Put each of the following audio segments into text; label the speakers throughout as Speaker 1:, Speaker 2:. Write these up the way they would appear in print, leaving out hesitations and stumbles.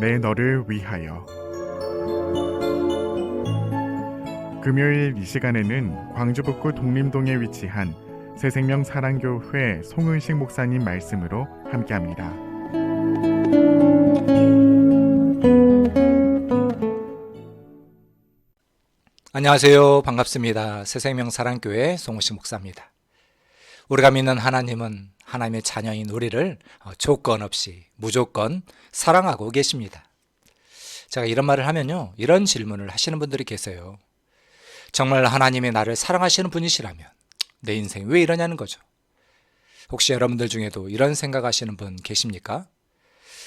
Speaker 1: 내 너를 위하여. 금요일 이 시간에는 광주북구 독림동에 위치한 새생명 사랑교회 송은식 목사님 말씀으로 함께합니다.
Speaker 2: 안녕하세요. 반갑습니다. 새생명 사랑교회 송은식 목사입니다. 우리가 믿는 하나님은 하나님의 자녀인 우리를 조건 없이 무조건 사랑하고 계십니다. 제가 이런 말을 하면요, 이런 질문을 하시는 분들이 계세요. 정말 하나님이 나를 사랑하시는 분이시라면 내 인생 왜 이러냐는 거죠. 혹시 여러분들 중에도 이런 생각하시는 분 계십니까?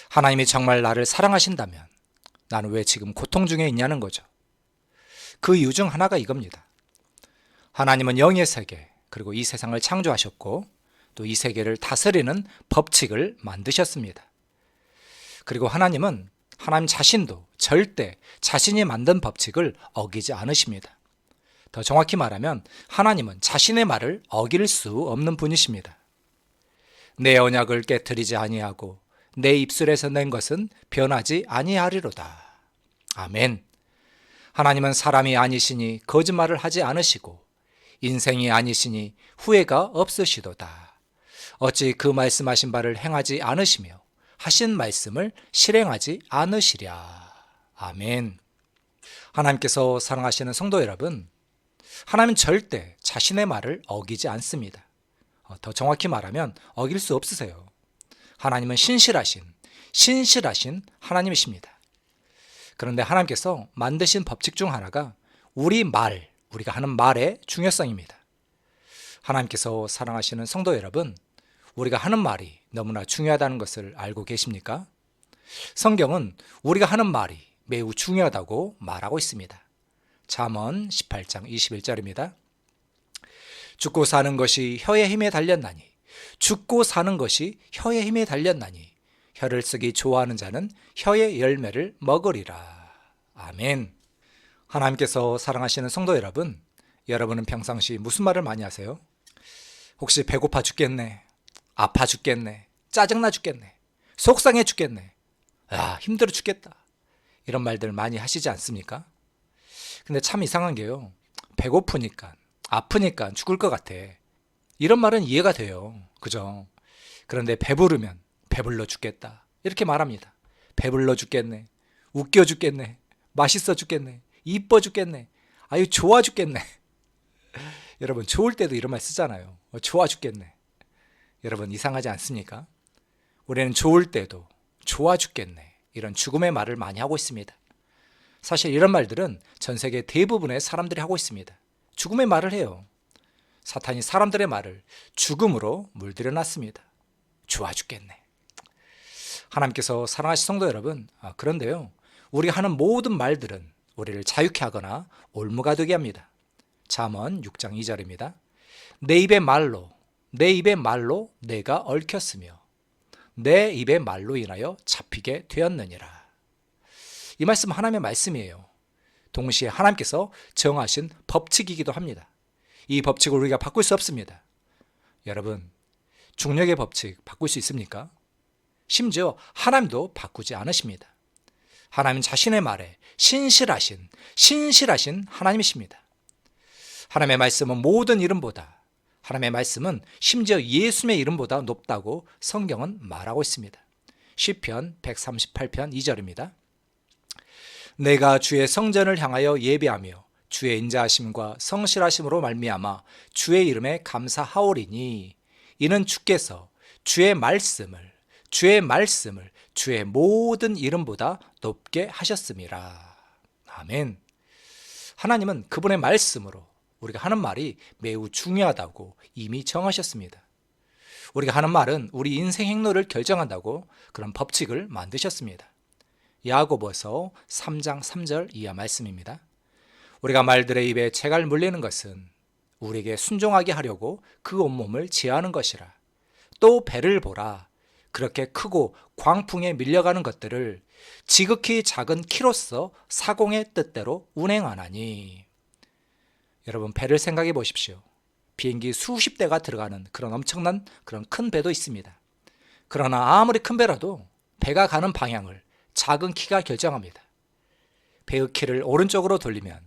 Speaker 2: 하나님이 정말 나를 사랑하신다면 나는 왜 지금 고통 중에 있냐는 거죠. 그 이유 중 하나가 이겁니다. 하나님은 영의 세계, 그리고 이 세상을 창조하셨고 또 이 세계를 다스리는 법칙을 만드셨습니다. 그리고 하나님은 하나님 자신도 절대 자신이 만든 법칙을 어기지 않으십니다. 더 정확히 말하면 하나님은 자신의 말을 어길 수 없는 분이십니다. 내 언약을 깨트리지 아니하고 내 입술에서 낸 것은 변하지 아니하리로다. 아멘. 하나님은 사람이 아니시니 거짓말을 하지 않으시고 인생이 아니시니 후회가 없으시도다. 어찌 그 말씀하신 바를 행하지 않으시며 하신 말씀을 실행하지 않으시랴. 아멘. 하나님께서 사랑하시는 성도 여러분, 하나님은 절대 자신의 말을 어기지 않습니다. 더 정확히 말하면 어길 수 없으세요. 하나님은 신실하신 하나님이십니다. 그런데 하나님께서 만드신 법칙 중 하나가 우리가 하는 말의 중요성입니다. 하나님께서 사랑하시는 성도 여러분, 우리가 하는 말이 너무나 중요하다는 것을 알고 계십니까? 성경은 우리가 하는 말이 매우 중요하다고 말하고 있습니다. 잠언 18장 21절입니다. 죽고 사는 것이 혀의 힘에 달렸나니 혀를 쓰기 좋아하는 자는 혀의 열매를 먹으리라. 아멘. 하나님께서 사랑하시는 성도 여러분, 여러분은 평상시 무슨 말을 많이 하세요? 혹시 배고파 죽겠네, 아파 죽겠네, 짜증나 죽겠네, 속상해 죽겠네, 힘들어 죽겠다, 이런 말들 많이 하시지 않습니까? 근데 참 이상한 게요, 배고프니까 아프니까 죽을 것 같아, 이런 말은 이해가 돼요. 그죠? 그런데 배부르면 배불러 죽겠다 이렇게 말합니다. 배불러 죽겠네, 웃겨 죽겠네, 맛있어 죽겠네, 이뻐 죽겠네, 아유 좋아 죽겠네. 여러분, 좋을 때도 이런 말 쓰잖아요. 좋아 죽겠네. 여러분, 이상하지 않습니까? 우리는 좋을 때도 좋아 죽겠네, 이런 죽음의 말을 많이 하고 있습니다. 사실 이런 말들은 전 세계 대부분의 사람들이 하고 있습니다. 죽음의 말을 해요. 사탄이 사람들의 말을 죽음으로 물들여 놨습니다. 좋아 죽겠네. 하나님께서 사랑하신 성도 여러분, 그런데요, 우리가 하는 모든 말들은 우리를 자유케 하거나 올무가 되게 합니다. 잠언 6장 2절입니다. 내 입의 말로 내가 얽혔으며 내 입의 말로 인하여 잡히게 되었느니라. 이 말씀 하나님의 말씀이에요. 동시에 하나님께서 정하신 법칙이기도 합니다. 이 법칙을 우리가 바꿀 수 없습니다. 여러분, 중력의 법칙 바꿀 수 있습니까? 심지어 하나님도 바꾸지 않으십니다. 하나님 자신의 말에 신실하신 하나님이십니다. 하나님의 말씀은 모든 이름보다, 하나님의 말씀은 심지어 예수의 이름보다 높다고 성경은 말하고 있습니다. 시편 138편 2절입니다. 내가 주의 성전을 향하여 예배하며 주의 인자하심과 성실하심으로 말미암아 주의 이름에 감사하오리니 이는 주께서 주의 말씀을 주의 모든 이름보다 높게 하셨음이라. 아멘. 하나님은 그분의 말씀으로 우리가 하는 말이 매우 중요하다고 이미 정하셨습니다. 우리가 하는 말은 우리 인생 행로를 결정한다고 그런 법칙을 만드셨습니다. 야고보서 3장 3절 이하 말씀입니다. 우리가 말들의 입에 채갈 물리는 것은 우리에게 순종하게 하려고 그 온몸을 제하는 것이라. 또 배를 보라. 그렇게 크고 광풍에 밀려가는 것들을 지극히 작은 키로서 사공의 뜻대로 운행하나니. 여러분, 배를 생각해 보십시오. 비행기 수십 대가 들어가는 그런 엄청난 그런 큰 배도 있습니다. 그러나 아무리 큰 배라도 배가 가는 방향을 작은 키가 결정합니다. 배의 키를 오른쪽으로 돌리면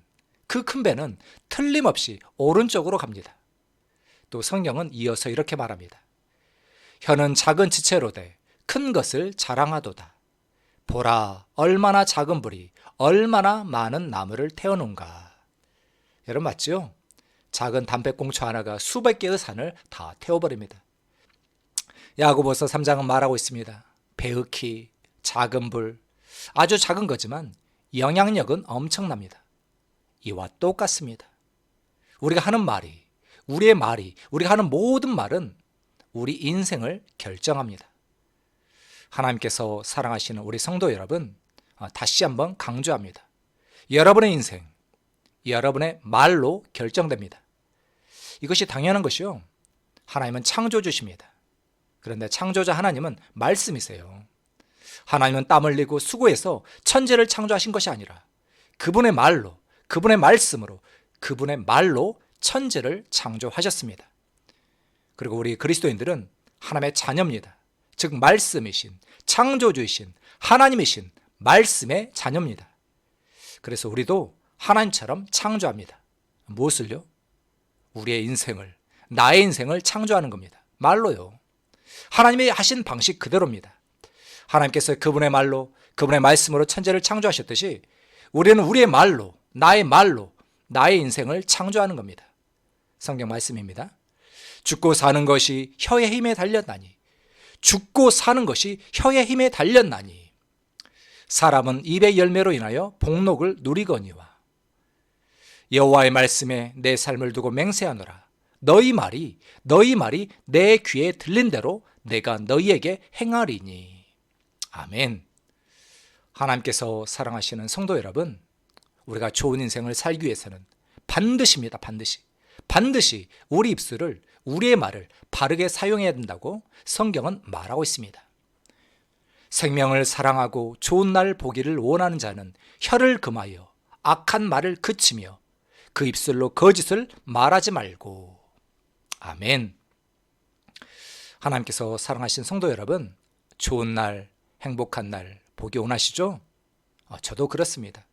Speaker 2: 그 큰 배는 틀림없이 오른쪽으로 갑니다. 또 성경은 이어서 이렇게 말합니다. 혀는 작은 지체로 돼 큰 것을 자랑하도다. 보라, 얼마나 작은 불이 얼마나 많은 나무를 태우는가. 여러분 맞죠? 작은 담배꽁초 하나가 수백 개의 산을 다 태워버립니다. 야고보서 3장은 말하고 있습니다. 배의 키, 작은 불, 아주 작은 거지만 영향력은 엄청납니다. 이와 똑같습니다. 우리가 하는 말이, 우리의 말이, 우리가 하는 모든 말은 우리 인생을 결정합니다. 하나님께서 사랑하시는 우리 성도 여러분, 다시 한번 강조합니다. 여러분의 인생, 여러분의 말로 결정됩니다. 이것이 당연한 것이요. 하나님은 창조주십니다. 그런데 창조자 하나님은 말씀이세요. 하나님은 땀 흘리고 수고해서 천지를 창조하신 것이 아니라 그분의 말로, 그분의 말씀으로, 그분의 말로 천지를 창조하셨습니다. 그리고 우리 그리스도인들은 하나님의 자녀입니다. 즉 말씀이신, 창조주이신, 하나님이신 말씀의 자녀입니다. 그래서 우리도 하나님처럼 창조합니다. 무엇을요? 우리의 인생을, 나의 인생을 창조하는 겁니다. 말로요. 하나님이 하신 방식 그대로입니다. 하나님께서 그분의 말로, 그분의 말씀으로 천지를 창조하셨듯이 우리는 우리의 말로, 나의 인생을 창조하는 겁니다. 성경 말씀입니다. 죽고 사는 것이 혀의 힘에 달렸나니, 죽고 사는 것이 혀의 힘에 달렸나니, 사람은 입의 열매로 인하여 복록을 누리거니와. 여호와의 말씀에 내 삶을 두고 맹세하노라. 너희 말이 내 귀에 들린 대로 내가 너희에게 행하리니. 아멘. 하나님께서 사랑하시는 성도 여러분, 우리가 좋은 인생을 살기 위해서는 반드시입니다. 반드시 우리 입술을, 우리의 말을 바르게 사용해야 된다고 성경은 말하고 있습니다. 생명을 사랑하고 좋은 날 보기를 원하는 자는 혀를 금하여 악한 말을 그치며 그 입술로 거짓을 말하지 말고. 아멘. 하나님께서 사랑하신 성도 여러분, 좋은 날, 행복한 날 보기 원하시죠? 저도 그렇습니다.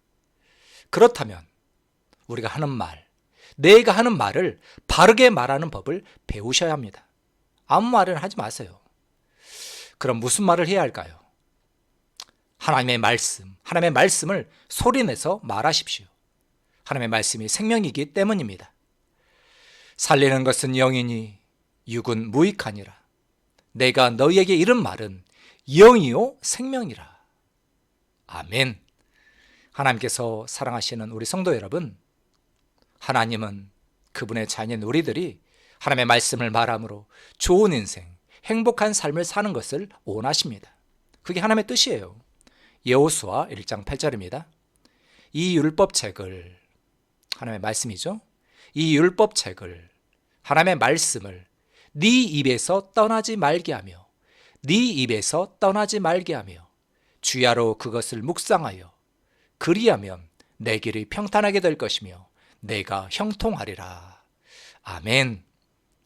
Speaker 2: 그렇다면 우리가 하는 말, 내가 하는 말을 바르게 말하는 법을 배우셔야 합니다. 아무 말은 하지 마세요. 그럼 무슨 말을 해야 할까요? 하나님의 말씀을 소리내서 말하십시오. 하나님의 말씀이 생명이기 때문입니다. 살리는 것은 영이니 육은 무익하니라. 내가 너희에게 이른 말은 영이요 생명이라. 아멘. 하나님께서 사랑하시는 우리 성도 여러분, 하나님은 그분의 자녀인 우리들이 하나님의 말씀을 말함으로 좋은 인생, 행복한 삶을 사는 것을 원하십니다. 그게 하나님의 뜻이에요. 여호수아 1장 8절입니다. 이 율법책을, 하나님의 말씀이죠. 이 율법책을, 하나님의 말씀을 네 입에서 떠나지 말게 하며 주야로 그것을 묵상하여 그리하면 내 길이 평탄하게 될 것이며 내가 형통하리라. 아멘.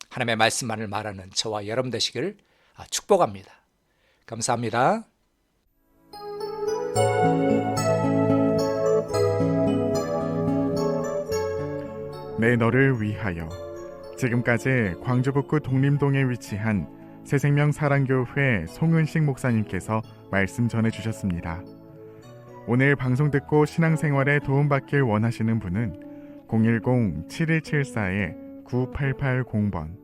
Speaker 2: 하나님의 말씀만을 말하는 저와 여러분 되시기를 축복합니다. 감사합니다.
Speaker 1: 내 너를 위하여. 지금까지 광주북구 독림동에 위치한 새생명 사랑교회 송은식 목사님께서 말씀 전해주셨습니다. 오늘 방송 듣고 신앙생활에 도움받길 원하시는 분은 010-7174-9880번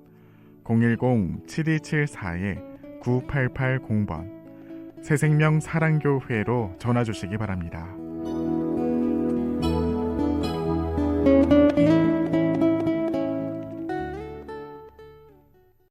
Speaker 1: 010-7274-9880번 새생명 사랑교회로 전화주시기 바랍니다.